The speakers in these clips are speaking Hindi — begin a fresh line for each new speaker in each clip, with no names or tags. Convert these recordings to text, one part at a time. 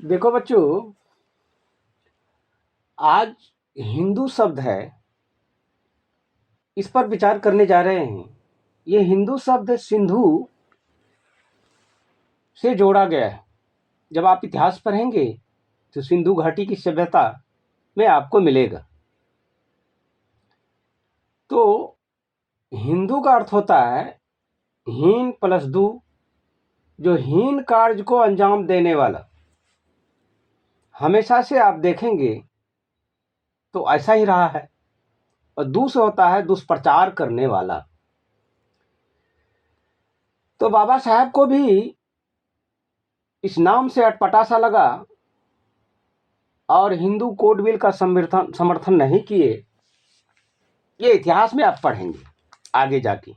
देखो बच्चों, आज हिंदू शब्द है, इस पर विचार करने जा रहे हैं। ये हिंदू शब्द सिंधु से जोड़ा गया है। जब आप इतिहास पढ़ेंगे तो सिंधु घाटी की सभ्यता में आपको मिलेगा। तो हिंदू का अर्थ होता है हीन प्लस दू, जो हीन कार्य को अंजाम देने वाला। हमेशा से आप देखेंगे तो ऐसा ही रहा है। और दू से होता है दुष्प्रचार करने वाला। तो बाबा साहब को भी इस नाम से अटपटा सा लगा और हिंदू कोड बिल का समर्थन नहीं किए। ये इतिहास में आप पढ़ेंगे आगे जाके,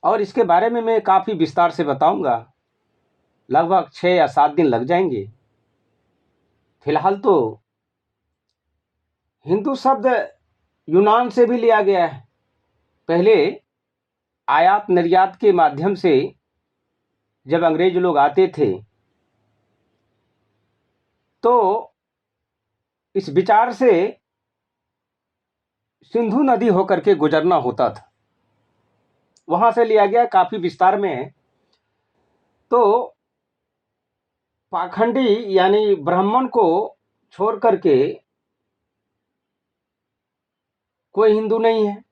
और इसके बारे में मैं काफ़ी विस्तार से बताऊंगा। लगभग 6 या 7 दिन लग जाएंगे। फिलहाल तो हिंदू शब्द यूनान से भी लिया गया है। पहले आयात निर्यात के माध्यम से जब अंग्रेज लोग आते थे तो इस विचार से सिंधु नदी होकर के गुजरना होता था। वहां से लिया गया, काफी विस्तार में है। तो पाखंडी यानी ब्राह्मण को छोड़ करके कोई हिंदू नहीं है।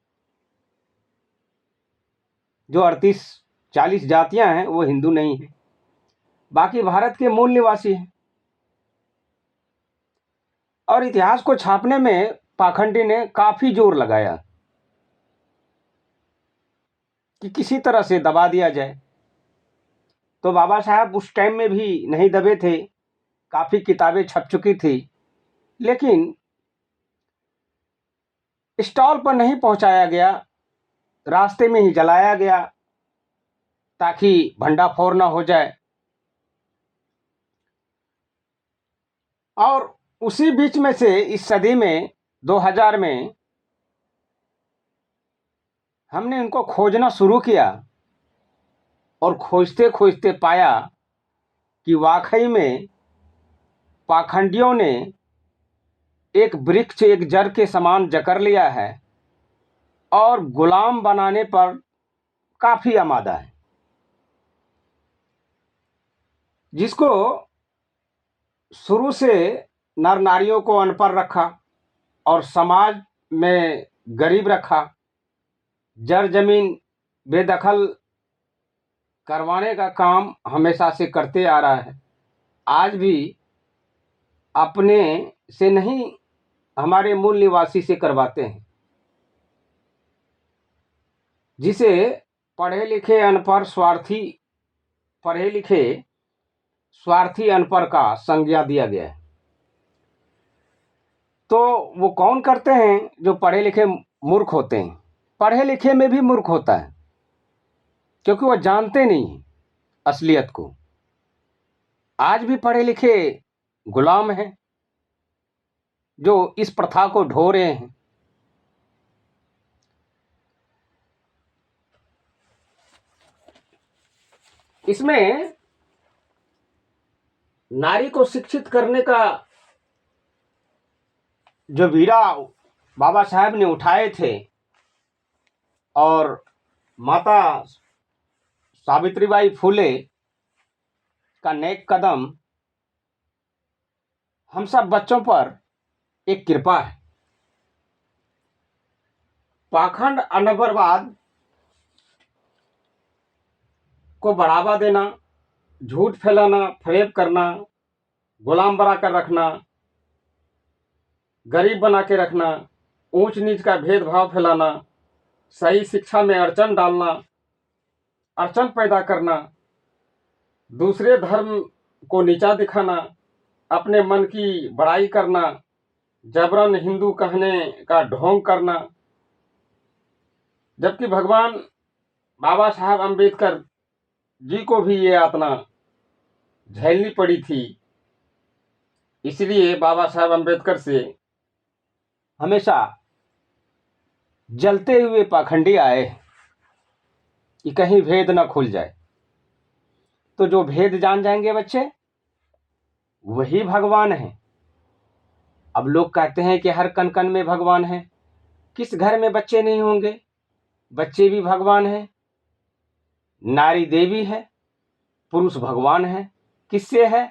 जो 38-40 जातियां हैं वो हिंदू नहीं है, बाकी भारत के मूल निवासी हैं। और इतिहास को छापने में पाखंडी ने काफी जोर लगाया कि किसी तरह से दबा दिया जाए। तो बाबा साहब उस टाइम में भी नहीं दबे थे। काफी किताबें छप चुकी थी, लेकिन स्टॉल पर नहीं पहुंचाया गया, रास्ते में ही जलाया गया ताकि भंडाफोड़ ना हो जाए। और उसी बीच में से इस सदी में 2000 में हमने इनको खोजना शुरू किया और खोजते खोजते पाया कि वाकई में पाखंडियों ने एक वृक्ष, एक जड़ के समान जकड़ लिया है और गुलाम बनाने पर काफी आमादा है। जिसको शुरू से नर नारियों को अनपढ़ रखा और समाज में गरीब रखा, जड़ जमीन बेदखल करवाने का काम हमेशा से करते आ रहा है। आज भी अपने से नहीं, हमारे मूल निवासी से करवाते हैं, जिसे पढ़े लिखे अनपढ़ स्वार्थी, पढ़े लिखे स्वार्थी अनपढ़ का संज्ञा दिया गया है। तो वो कौन करते हैं? जो पढ़े लिखे मूर्ख होते हैं। पढ़े लिखे में भी मूर्ख होता है, क्योंकि वो जानते नहीं हैं असलियत को। आज भी पढ़े लिखे गुलाम हैं जो इस प्रथा को ढो रहे हैं। इसमें नारी को शिक्षित करने का जो बीड़ा बाबा साहब ने उठाए थे और माता सावित्रीबाई फूले का नेक कदम हम सब बच्चों पर एक कृपा है। पाखंड अनबरवाद को बढ़ावा देना, झूठ फैलाना, फरेब करना, गुलाम बना कर रखना, गरीब बना के रखना, ऊंच नीच का भेदभाव फैलाना, सही शिक्षा में अड़चन डालना, अड़चन पैदा करना, दूसरे धर्म को नीचा दिखाना, अपने मन की बड़ाई करना, जबरन हिंदू कहने का ढोंग करना। जबकि भगवान बाबा साहब अम्बेडकर जी को भी ये यातना झेलनी पड़ी थी। इसलिए बाबा साहब अम्बेडकर से हमेशा जलते हुए पाखंडी आए कि कहीं भेद न खुल जाए। तो जो भेद जान जाएंगे बच्चे, वही भगवान है। अब लोग कहते हैं कि हर कण कण में भगवान है। किस घर में बच्चे नहीं होंगे? बच्चे भी भगवान हैं। नारी देवी है, पुरुष भगवान है। किससे है?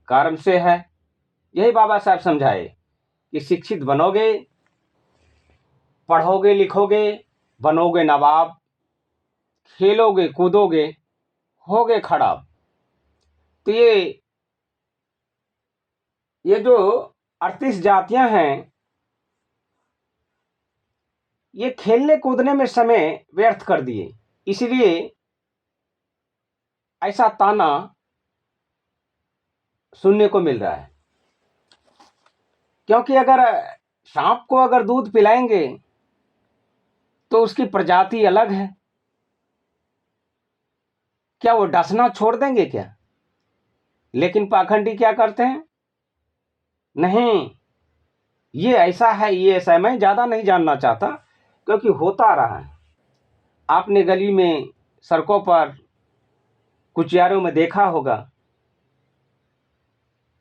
कर्म से है। यही बाबा साहब समझाए कि शिक्षित बनोगे, पढ़ोगे लिखोगे, बनोगे नवाब, खेलोगे कूदोगे, होगे खराब। तो ये जो 38 जातियां हैं, ये खेलने कूदने में समय व्यर्थ कर दिए, इसलिए ऐसा ताना सुनने को मिल रहा है। क्योंकि अगर सांप को अगर दूध पिलाएंगे तो उसकी प्रजाति अलग है, क्या वो डसना छोड़ देंगे क्या? लेकिन पाखंडी क्या करते हैं? नहीं, ये ऐसा है, ये ऐसा है। मैं ज्यादा नहीं जानना चाहता, क्योंकि होता रहा है। आपने गली में, सड़कों पर, कुचियारों में देखा होगा।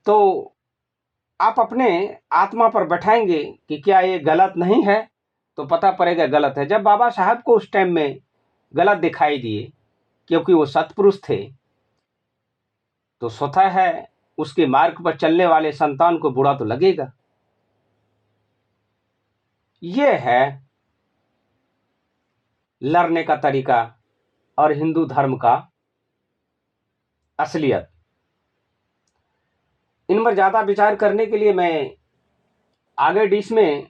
तो आप अपने आत्मा पर बैठाएंगे कि क्या ये गलत नहीं है, तो पता पड़ेगा गलत है। जब बाबा साहब को उस टाइम में गलत दिखाई दिए, क्योंकि वो सत्पुरुष थे, तो स्वतः है उसके मार्ग पर चलने वाले संतान को बुरा तो लगेगा। ये है लड़ने का तरीका और हिंदू धर्म का असलियत। इन पर ज्यादा विचार करने के लिए मैं आगे डिश में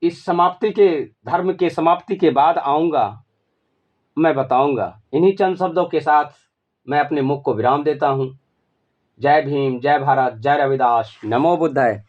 इस समाप्ति के, धर्म के समाप्ति के बाद आऊंगा, मैं बताऊंगा। इन्हीं चंद शब्दों के साथ मैं अपने मुख को विराम देता हूं। जय भीम, जय भारत, जय रविदास, नमो बुद्धाय।